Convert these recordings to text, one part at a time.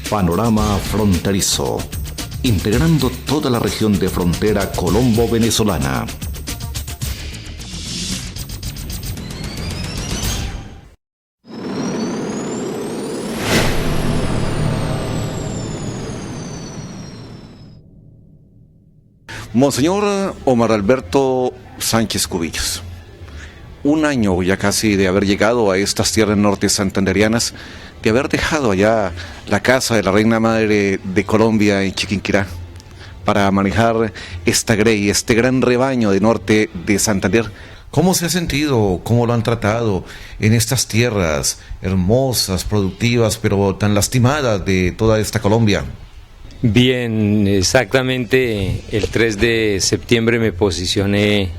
Panorama Fronterizo, integrando toda la región de frontera colombo-venezolana. Monseñor Omar Alberto Sánchez Cubillos, un año ya casi de haber llegado a estas tierras norte santanderianas, de haber dejado allá la casa de la Reina Madre de Colombia en Chiquinquirá para manejar esta grey, este gran rebaño de norte de Santander. ¿Cómo se ha sentido? ¿Cómo lo han tratado en estas tierras hermosas, productivas, pero tan lastimadas de toda esta Colombia? Bien, exactamente el 3 de septiembre me posicioné,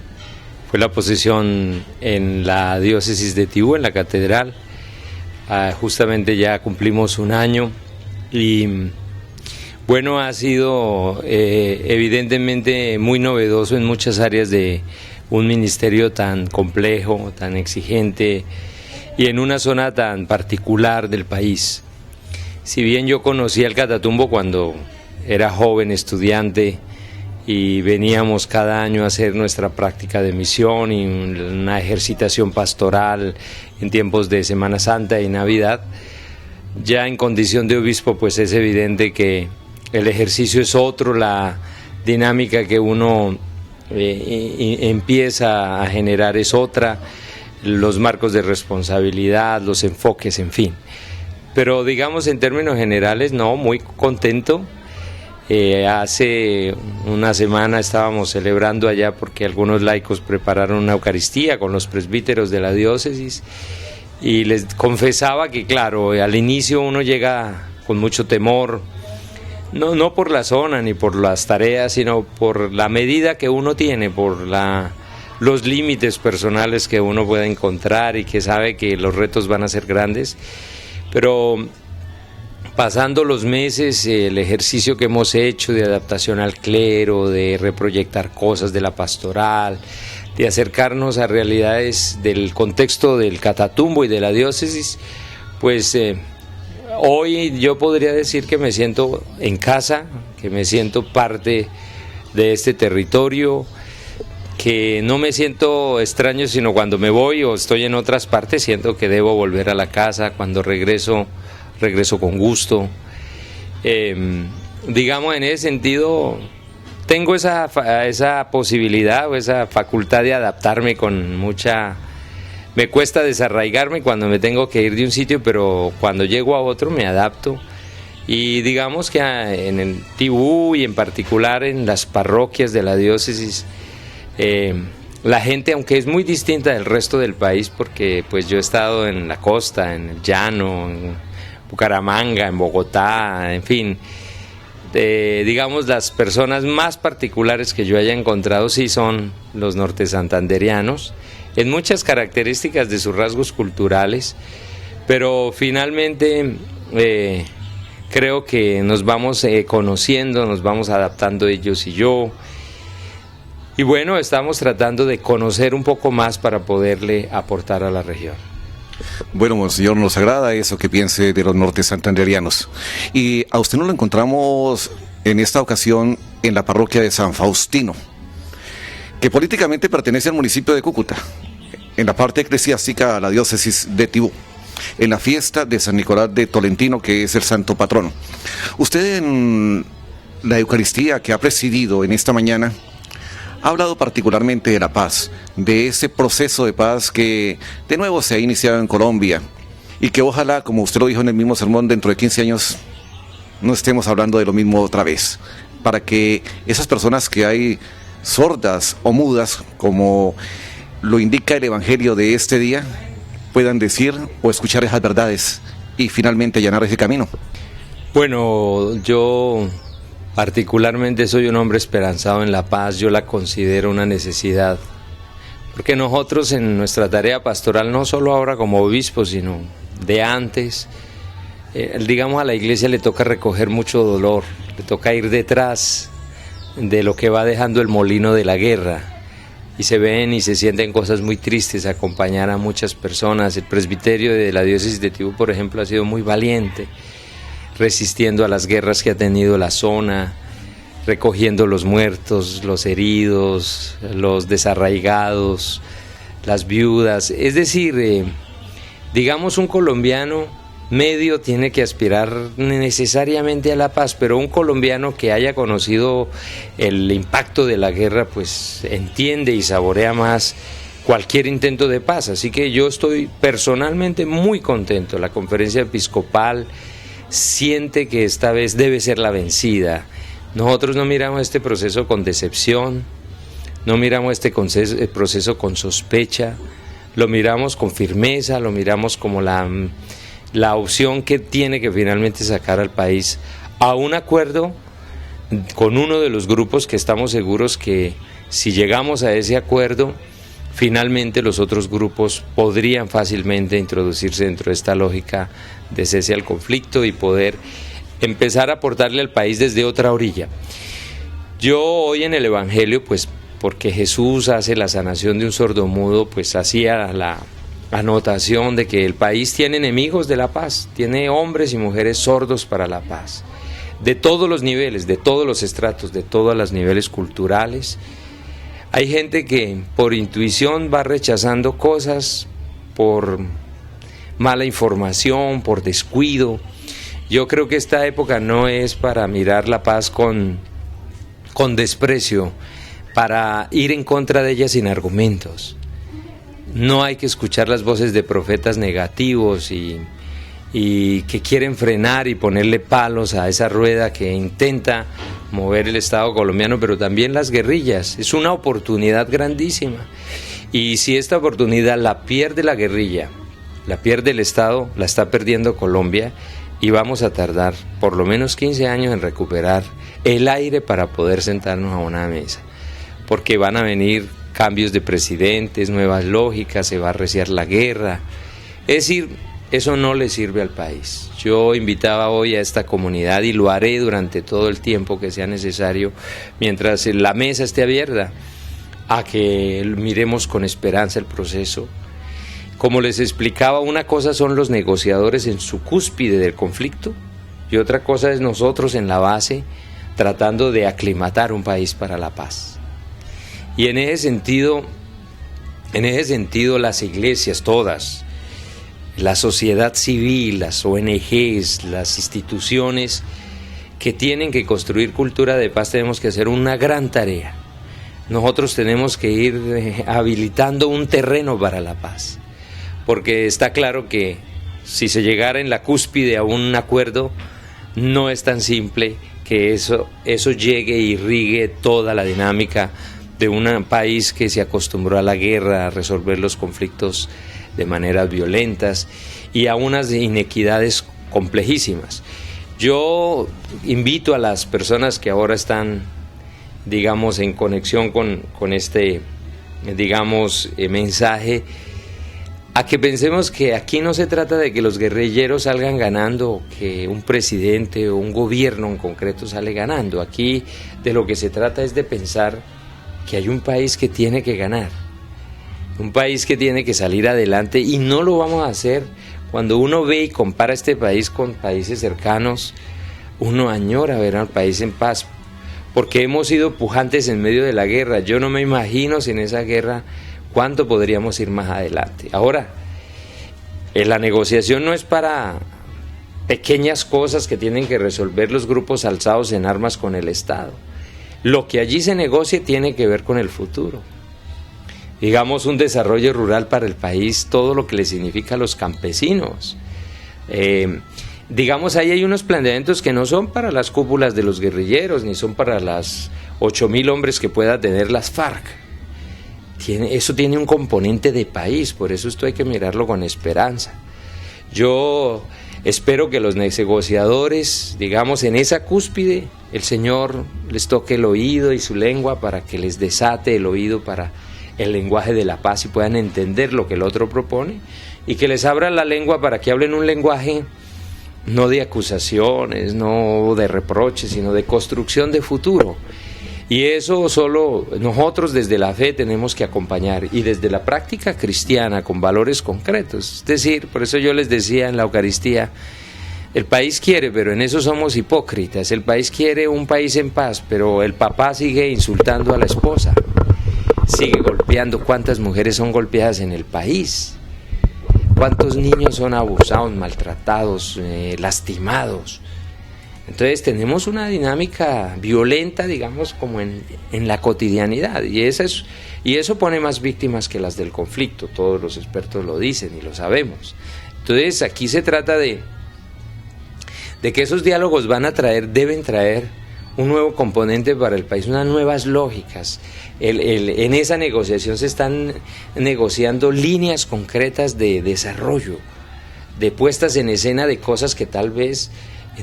fue la posesión en la diócesis de Tibú, en la catedral. Justamente ya cumplimos un año y bueno, ha sido evidentemente muy novedoso en muchas áreas de un ministerio tan complejo, tan exigente y en una zona tan particular del país. Si bien yo conocí el Catatumbo cuando era joven estudiante y veníamos cada año a hacer nuestra práctica de misión y una ejercitación pastoral en tiempos de Semana Santa y Navidad, ya en condición de obispo pues es evidente que el ejercicio es otro, la dinámica que uno empieza a generar es otra, los marcos de responsabilidad, los enfoques, en fin. Pero digamos en términos generales, no, muy contento. Hace una semana estábamos celebrando allá porque algunos laicos prepararon una Eucaristía con los presbíteros de la diócesis y les confesaba que claro, al inicio uno llega con mucho temor, no por la zona ni por las tareas, sino por la medida que uno tiene, por los límites personales que uno pueda encontrar y que sabe que los retos van a ser grandes, pero pasando los meses, el ejercicio que hemos hecho de adaptación al clero, de reproyectar cosas de la pastoral, de acercarnos a realidades del contexto del Catatumbo y de la diócesis, pues hoy yo podría decir que me siento en casa, que me siento parte de este territorio, que no me siento extraño, sino cuando me voy o estoy en otras partes, siento que debo volver a la casa, cuando regreso con gusto. Digamos, en ese sentido, tengo esa posibilidad o esa facultad de adaptarme con mucha... Me cuesta desarraigarme cuando me tengo que ir de un sitio, pero cuando llego a otro me adapto. Y digamos que en el Tibú y en particular en las parroquias de la diócesis, la gente, aunque es muy distinta del resto del país, porque pues yo he estado en la costa, en el llano, en Bucaramanga, en Bogotá, en fin, digamos las personas más particulares que yo haya encontrado sí son los norte santanderianos, en muchas características de sus rasgos culturales, pero finalmente creo que nos vamos conociendo, nos vamos adaptando ellos y yo, y bueno, estamos tratando de conocer un poco más para poderle aportar a la región. Bueno, monseñor, nos agrada eso que piense de los norte santanderianos. Y a usted nos lo encontramos en esta ocasión en la parroquia de San Faustino, que políticamente pertenece al municipio de Cúcuta, en la parte eclesiástica a la diócesis de Tibú, en la fiesta de San Nicolás de Tolentino, que es el santo patrono. Usted en la Eucaristía que ha presidido en esta mañana, ha hablado particularmente de la paz, de ese proceso de paz que de nuevo se ha iniciado en Colombia y que ojalá, como usted lo dijo en el mismo sermón, dentro de 15 años no estemos hablando de lo mismo otra vez, para que esas personas que hay sordas o mudas, como lo indica el Evangelio de este día, puedan decir o escuchar esas verdades y finalmente allanar ese camino. Bueno, yo particularmente soy un hombre esperanzado en la paz, yo la considero una necesidad, porque nosotros en nuestra tarea pastoral, no solo ahora como obispos, sino de antes, digamos a la iglesia le toca recoger mucho dolor, le toca ir detrás de lo que va dejando el molino de la guerra, y se ven y se sienten cosas muy tristes, acompañar a muchas personas. El presbiterio de la diócesis de Tibú, por ejemplo, ha sido muy valiente, resistiendo a las guerras que ha tenido la zona, recogiendo los muertos, los heridos, los desarraigados, las viudas. Es decir, digamos, un colombiano medio tiene que aspirar necesariamente a la paz, pero un colombiano que haya conocido el impacto de la guerra, pues entiende y saborea más cualquier intento de paz. Así que yo estoy personalmente muy contento. La conferencia episcopal siente que esta vez debe ser la vencida. Nosotros no miramos este proceso con decepción, no miramos este proceso con sospecha, lo miramos con firmeza, lo miramos como la opción que tiene que finalmente sacar al país a un acuerdo con uno de los grupos que estamos seguros que si llegamos a ese acuerdo, finalmente los otros grupos podrían fácilmente introducirse dentro de esta lógica de cese al conflicto y poder empezar a aportarle al país desde otra orilla. Yo hoy en el Evangelio, pues porque Jesús hace la sanación de un sordomudo, pues hacía la anotación de que el país tiene enemigos de la paz, tiene hombres y mujeres sordos para la paz, de todos los niveles, de todos los estratos, de todos los niveles culturales. Hay gente que por intuición va rechazando cosas, por mala información, por descuido. Yo creo que esta época no es para mirar la paz con desprecio, para ir en contra de ella sin argumentos. No hay que escuchar las voces de profetas negativos y que quieren frenar y ponerle palos a esa rueda que intenta mover el Estado colombiano, pero también las guerrillas. Es una oportunidad grandísima. Y si esta oportunidad la pierde la guerrilla, la pierde el Estado, la está perdiendo Colombia, y vamos a tardar por lo menos 15 años en recuperar el aire para poder sentarnos a una mesa. Porque van a venir cambios de presidentes, nuevas lógicas, se va a arreciar la guerra. Es decir, eso no le sirve al país. Yo invitaba hoy a esta comunidad, y lo haré durante todo el tiempo que sea necesario, mientras la mesa esté abierta, a que miremos con esperanza el proceso. Como les explicaba, una cosa son los negociadores en su cúspide del conflicto, y otra cosa es nosotros en la base, tratando de aclimatar un país para la paz. Y en ese sentido las iglesias todas, la sociedad civil, las ONGs, las instituciones que tienen que construir cultura de paz, tenemos que hacer una gran tarea. Nosotros tenemos que ir habilitando un terreno para la paz, porque está claro que si se llegara en la cúspide a un acuerdo, no es tan simple que eso llegue y irrigue toda la dinámica de un país que se acostumbró a la guerra, a resolver los conflictos de maneras violentas y a unas inequidades complejísimas. Yo invito a las personas que ahora están, digamos, en conexión con este, digamos, mensaje, a que pensemos que aquí no se trata de que los guerrilleros salgan ganando, o que un presidente o un gobierno en concreto sale ganando. Aquí de lo que se trata es de pensar que hay un país que tiene que ganar, un país que tiene que salir adelante, y no lo vamos a hacer. Cuando uno ve y compara este país con países cercanos, uno añora ver al país en paz, porque hemos sido pujantes en medio de la guerra. Yo no me imagino sin esa guerra cuánto podríamos ir más adelante. Ahora, la negociación no es para pequeñas cosas que tienen que resolver los grupos alzados en armas con el Estado. Lo que allí se negocie tiene que ver con el futuro. Digamos, un desarrollo rural para el país, todo lo que le significa a los campesinos. Digamos, ahí hay unos planteamientos que no son para las cúpulas de los guerrilleros, ni son para las 8.000 hombres que pueda tener las FARC. Eso tiene un componente de país, por eso esto hay que mirarlo con esperanza. Yo espero que los negociadores, digamos, en esa cúspide, el Señor les toque el oído y su lengua para que les desate el oído para el lenguaje de la paz y puedan entender lo que el otro propone, y que les abra la lengua para que hablen un lenguaje no de acusaciones, no de reproches, sino de construcción de futuro. Y eso solo nosotros desde la fe tenemos que acompañar, y desde la práctica cristiana con valores concretos. Es decir, por eso yo les decía en la Eucaristía, El país quiere, pero en eso somos hipócritas. El país quiere un país en paz, pero el papá sigue insultando a la esposa, sigue golpeando. ¿Cuántas mujeres son golpeadas en el país? ¿Cuántos niños son abusados, maltratados, lastimados? Entonces tenemos una dinámica violenta, digamos, como en la cotidianidad, y eso pone más víctimas que las del conflicto. Todos los expertos lo dicen y lo sabemos. Entonces aquí se trata de que esos diálogos deben traer un nuevo componente para el país, unas nuevas lógicas. En esa negociación se están negociando líneas concretas de desarrollo, de puestas en escena de cosas que tal vez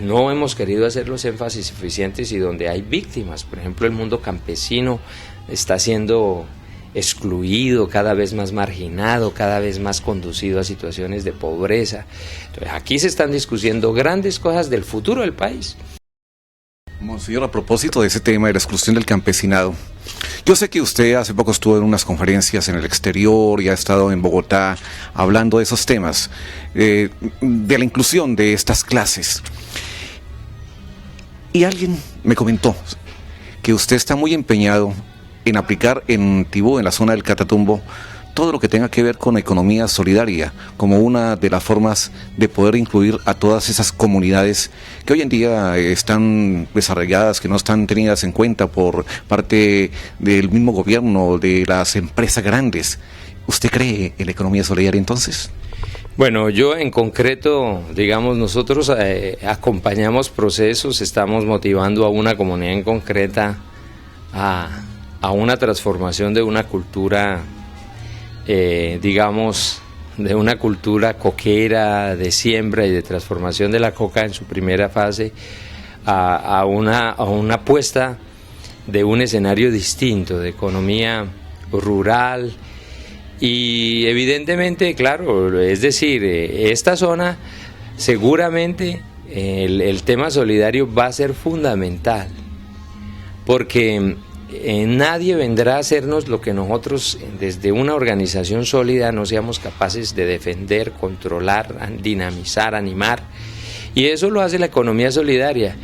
no hemos querido hacer los énfasis suficientes y donde hay víctimas. Por ejemplo, el mundo campesino está siendo excluido, cada vez más marginado, cada vez más conducido a situaciones de pobreza. Entonces, aquí se están discutiendo grandes cosas del futuro del país. Monseñor, a propósito de ese tema de la exclusión del campesinado, yo sé que usted hace poco estuvo en unas conferencias en el exterior y ha estado en Bogotá hablando de esos temas, de la inclusión de estas clases. Y alguien me comentó que usted está muy empeñado en aplicar en Tibú, en la zona del Catatumbo, todo lo que tenga que ver con economía solidaria, como una de las formas de poder incluir a todas esas comunidades que hoy en día están desarrolladas, que no están tenidas en cuenta por parte del mismo gobierno, de las empresas grandes. ¿Usted cree en la economía solidaria entonces? Bueno, yo en concreto, digamos, nosotros acompañamos procesos, estamos motivando a una comunidad en concreta a una transformación de una cultura, digamos, de una cultura coquera, de siembra y de transformación de la coca en su primera fase, a una apuesta de un escenario distinto, de economía rural. Y evidentemente, claro, es decir, esta zona seguramente el tema solidario va a ser fundamental, porque nadie vendrá a hacernos lo que nosotros desde una organización sólida no seamos capaces de defender, controlar, dinamizar, animar, y eso lo hace la economía solidaria.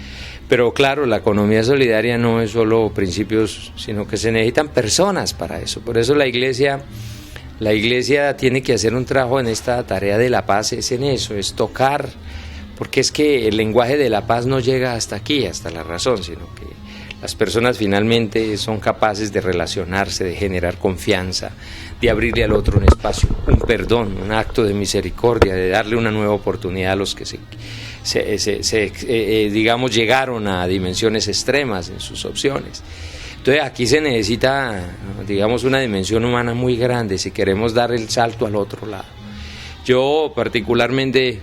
Pero claro, la economía solidaria no es solo principios, sino que se necesitan personas para eso. Por eso la iglesia tiene que hacer un trabajo en esta tarea de la paz, es en eso, es tocar, porque es que el lenguaje de la paz no llega hasta aquí, hasta la razón, sino que las personas finalmente son capaces de relacionarse, de generar confianza, de abrirle al otro un espacio, un perdón, un acto de misericordia, de darle una nueva oportunidad a los que digamos, llegaron a dimensiones extremas en sus opciones. Entonces aquí se necesita, digamos, una dimensión humana muy grande si queremos dar el salto al otro lado. Yo particularmente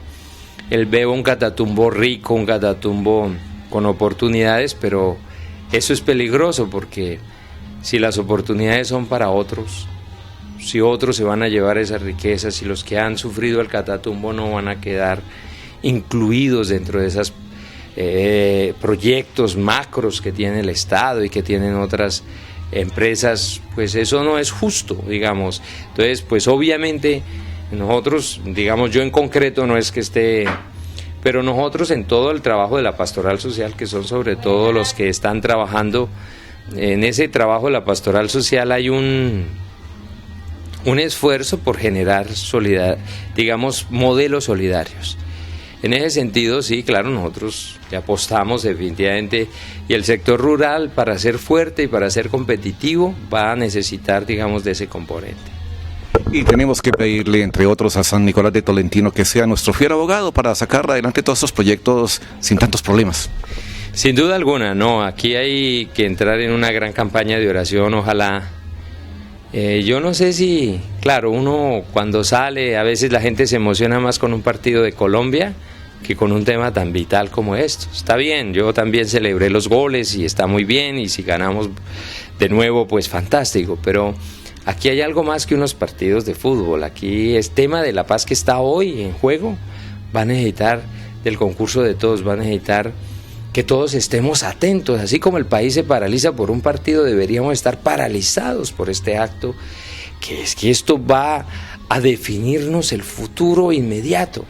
veo un Catatumbo rico, un Catatumbo con oportunidades, pero eso es peligroso porque si las oportunidades son para otros, si otros se van a llevar esas riquezas, si los que han sufrido el Catatumbo no van a quedar incluidos dentro de esas proyectos macros que tiene el Estado y que tienen otras empresas, pues eso no es justo, digamos. Entonces, pues obviamente nosotros, digamos, yo en concreto no es que esté, pero nosotros en todo el trabajo de la pastoral social, que son sobre todo los que están trabajando, en ese trabajo de la pastoral social hay un esfuerzo por generar digamos, modelos solidarios. En ese sentido, sí, claro, nosotros le apostamos definitivamente, y el sector rural, para ser fuerte y para ser competitivo, va a necesitar, digamos, de ese componente. Y tenemos que pedirle, entre otros, a San Nicolás de Tolentino que sea nuestro fiel abogado para sacar adelante todos estos proyectos sin tantos problemas. Sin duda alguna, no, aquí hay que entrar en una gran campaña de oración, ojalá. Yo no sé si, claro, uno cuando sale, a veces la gente se emociona más con un partido de Colombia que con un tema tan vital como esto. Está bien, yo también celebré los goles y está muy bien, y si ganamos de nuevo, pues fantástico, pero aquí hay algo más que unos partidos de fútbol. Aquí es tema de la paz que está hoy en juego. Va a necesitar del concurso de todos, va a necesitar que todos estemos atentos. Así como el país se paraliza por un partido, deberíamos estar paralizados por este acto, que es que esto va a definirnos el futuro inmediato.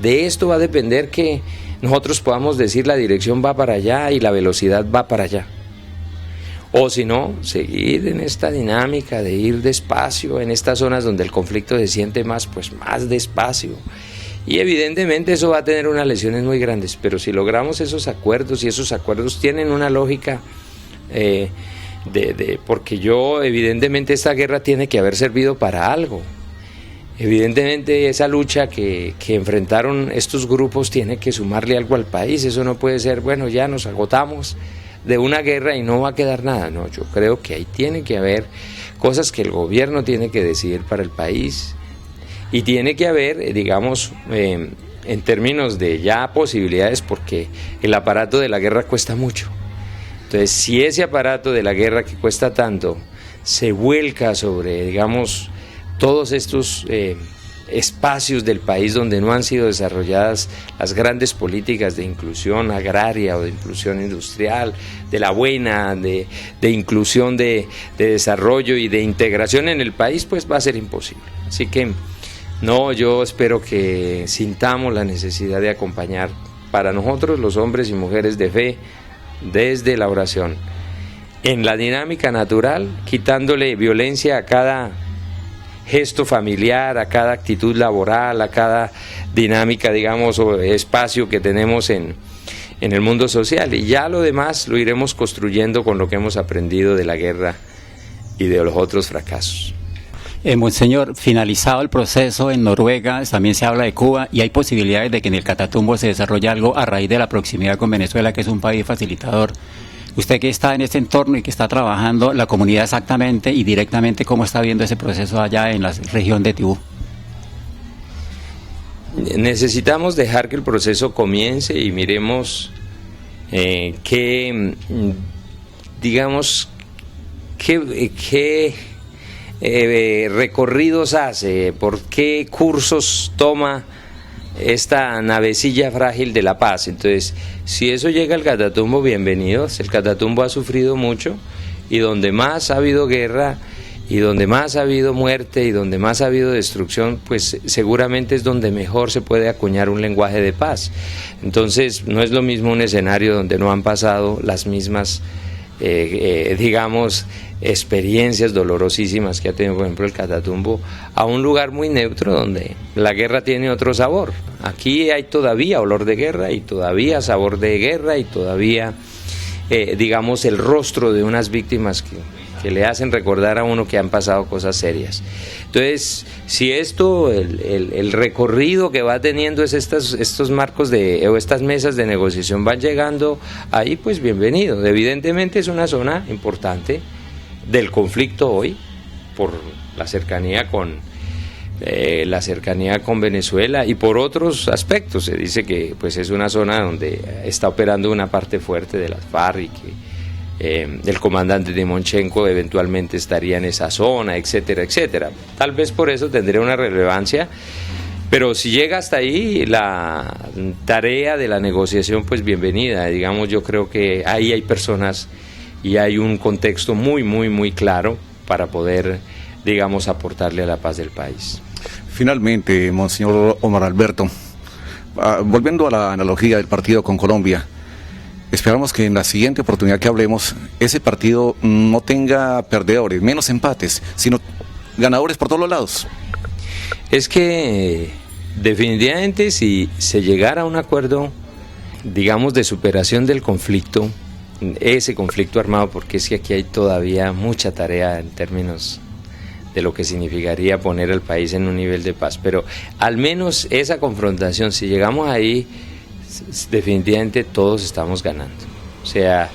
De esto va a depender que nosotros podamos decir la dirección va para allá y la velocidad va para allá. O si no, seguir en esta dinámica de ir despacio en estas zonas donde el conflicto se siente más, pues más despacio. Y evidentemente eso va a tener unas lesiones muy grandes, pero si logramos esos acuerdos, y esos acuerdos tienen una lógica, porque evidentemente esta guerra tiene que haber servido para algo. Evidentemente esa lucha que enfrentaron estos grupos tiene que sumarle algo al país. Eso no puede ser, bueno, ya nos agotamos de una guerra y no va a quedar nada. No, yo creo que ahí tiene que haber cosas que el gobierno tiene que decidir para el país, y tiene que haber, digamos, en términos de ya posibilidades, porque el aparato de la guerra cuesta mucho. Entonces, si ese aparato de la guerra que cuesta tanto se vuelca sobre, digamos, todos estos espacios del país donde no han sido desarrolladas las grandes políticas de inclusión agraria o de inclusión industrial, de la buena, de inclusión de desarrollo y de integración en el país, pues va a ser imposible. Así que no, yo espero que sintamos la necesidad de acompañar para nosotros, los hombres y mujeres de fe, desde la oración, en la dinámica natural, quitándole violencia a cada gesto familiar, a cada actitud laboral, a cada dinámica, digamos, o espacio que tenemos en el mundo social, y ya lo demás lo iremos construyendo con lo que hemos aprendido de la guerra y de los otros fracasos. Monseñor, finalizado el proceso en Noruega, también se habla de Cuba, y hay posibilidades de que en el Catatumbo se desarrolle algo a raíz de la proximidad con Venezuela, que es un país facilitador. Usted que está en este entorno y que está trabajando la comunidad exactamente y directamente, ¿cómo está viendo ese proceso allá en la región de Tibú? Necesitamos dejar que el proceso comience y miremos qué recorridos hace, por qué cursos toma esta navecilla frágil de la paz. Entonces, si eso llega al Catatumbo, bienvenidos. El Catatumbo ha sufrido mucho, y donde más ha habido guerra, y donde más ha habido muerte, y donde más ha habido destrucción, pues seguramente es donde mejor se puede acuñar un lenguaje de paz. Entonces, no es lo mismo un escenario donde no han pasado las mismas digamos, experiencias dolorosísimas que ha tenido, por ejemplo, el Catatumbo, a un lugar muy neutro donde la guerra tiene otro sabor. Aquí hay todavía olor de guerra, y todavía sabor de guerra, y todavía, digamos, el rostro de unas víctimas que le hacen recordar a uno que han pasado cosas serias. Entonces, si esto, el recorrido que va teniendo es estos marcos o estas mesas de negociación van llegando ahí, pues bienvenido. Evidentemente es una zona importante del conflicto hoy, por la cercanía con Venezuela, y por otros aspectos. Se dice que pues es una zona donde está operando una parte fuerte de las FARC, y que el comandante Timochenko eventualmente estaría en esa zona, etcétera, etcétera. Tal vez por eso tendría una relevancia, pero si llega hasta ahí la tarea de la negociación, pues bienvenida. Digamos, yo creo que ahí hay personas y hay un contexto muy, muy, muy claro para poder, digamos, aportarle a la paz del país. Finalmente, Monseñor Omar Alberto, volviendo a la analogía del partido con Colombia, esperamos que en la siguiente oportunidad que hablemos, ese partido no tenga perdedores, menos empates, sino ganadores por todos los lados. Es que definitivamente, si se llegara a un acuerdo, digamos, de superación del conflicto, ese conflicto armado, porque es que aquí hay todavía mucha tarea en términos de lo que significaría poner al país en un nivel de paz, pero al menos esa confrontación, si llegamos ahí, definitivamente todos estamos ganando. O sea,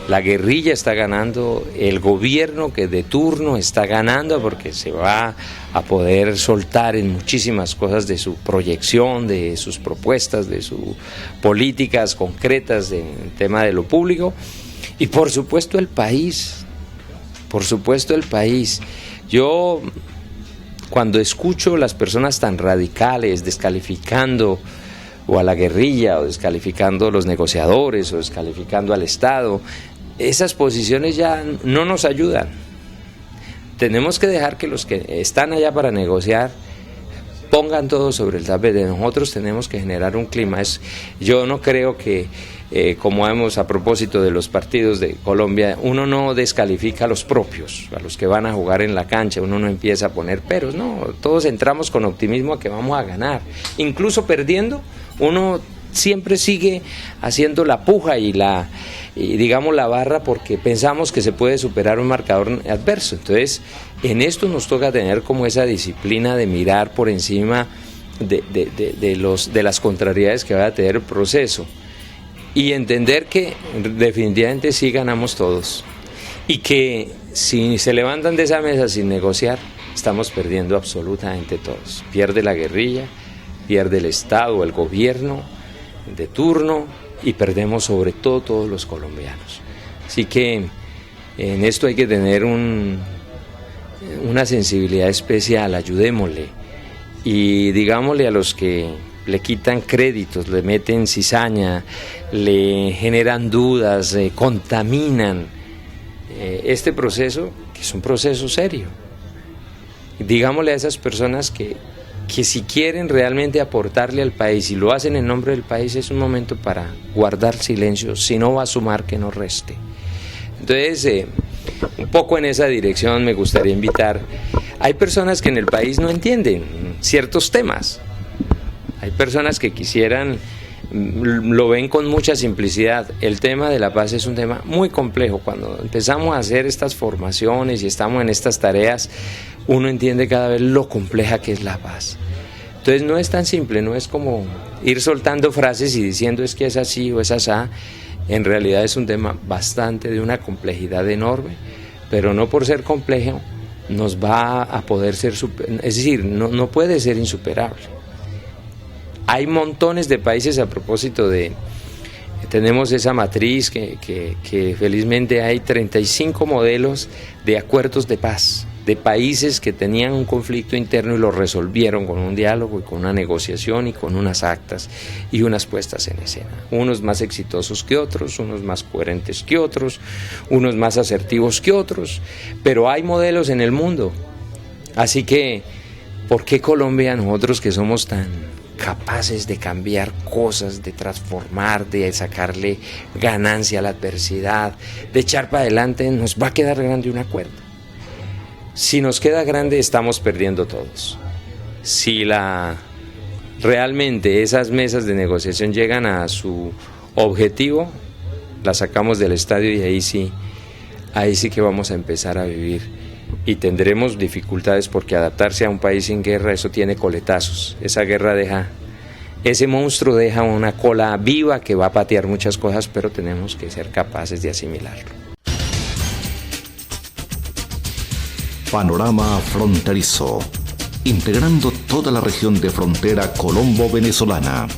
la guerrilla está ganando, el gobierno que de turno está ganando, porque se va a poder soltar en muchísimas cosas de su proyección, de sus propuestas, de sus políticas concretas en el tema de lo público, y por supuesto el país, Yo, cuando escucho las personas tan radicales descalificando o a la guerrilla, o descalificando a los negociadores, o descalificando al Estado, esas posiciones ya no nos ayudan. Tenemos que dejar que los que están allá para negociar pongan todo sobre el tapete. Nosotros tenemos que generar un clima. Yo no creo que, como vemos a propósito de los partidos de Colombia, uno no descalifica a los propios, a los que van a jugar en la cancha, uno no empieza a poner peros, no, todos entramos con optimismo a que vamos a ganar. Incluso perdiendo, uno siempre sigue haciendo la puja y digamos la barra, porque pensamos que se puede superar un marcador adverso. Entonces, en esto nos toca tener como esa disciplina de mirar por encima de las contrariedades que va a tener el proceso y entender que definitivamente sí ganamos todos, y que si se levantan de esa mesa sin negociar, estamos perdiendo absolutamente todos. Pierde la guerrilla, pierde el Estado, el gobierno de turno, y perdemos sobre todo todos los colombianos. Así que en esto hay que tener una sensibilidad especial, ayudémosle y digámosle a los que le quitan créditos, le meten cizaña, le generan dudas, contaminan este proceso, que es un proceso serio. Digámosle a esas personas que si quieren realmente aportarle al país y lo hacen en nombre del país, es un momento para guardar silencio, si no va a sumar, que no reste. Entonces, un poco en esa dirección me gustaría invitar. Hay personas que en el país no entienden ciertos temas, hay personas que quisieran, lo ven con mucha simplicidad. El tema de la paz es un tema muy complejo. Cuando empezamos a hacer estas formaciones y estamos en estas tareas, uno entiende cada vez lo compleja que es la paz. Entonces no es tan simple, no es como ir soltando frases y diciendo es que es así o es asá. En realidad es un tema bastante de una complejidad enorme, pero no por ser complejo nos va a poder ser, es decir, no puede ser insuperable. Hay montones de países, a propósito tenemos esa matriz que felizmente hay 35 modelos de acuerdos de paz, de países que tenían un conflicto interno y lo resolvieron con un diálogo y con una negociación y con unas actas y unas puestas en escena. Unos más exitosos que otros, unos más coherentes que otros, unos más asertivos que otros, pero hay modelos en el mundo. Así que, ¿por qué Colombia, nosotros que somos tan capaces de cambiar cosas, de transformar, de sacarle ganancia a la adversidad, de echar para adelante, nos va a quedar grande un acuerdo? Si nos queda grande, estamos perdiendo todos. Si realmente esas mesas de negociación llegan a su objetivo, las sacamos del estadio y ahí sí que vamos a empezar a vivir. Y tendremos dificultades, porque adaptarse a un país sin guerra, eso tiene coletazos. Esa guerra ese monstruo deja una cola viva que va a patear muchas cosas, pero tenemos que ser capaces de asimilarlo. Panorama fronterizo, integrando toda la región de frontera colombo-venezolana.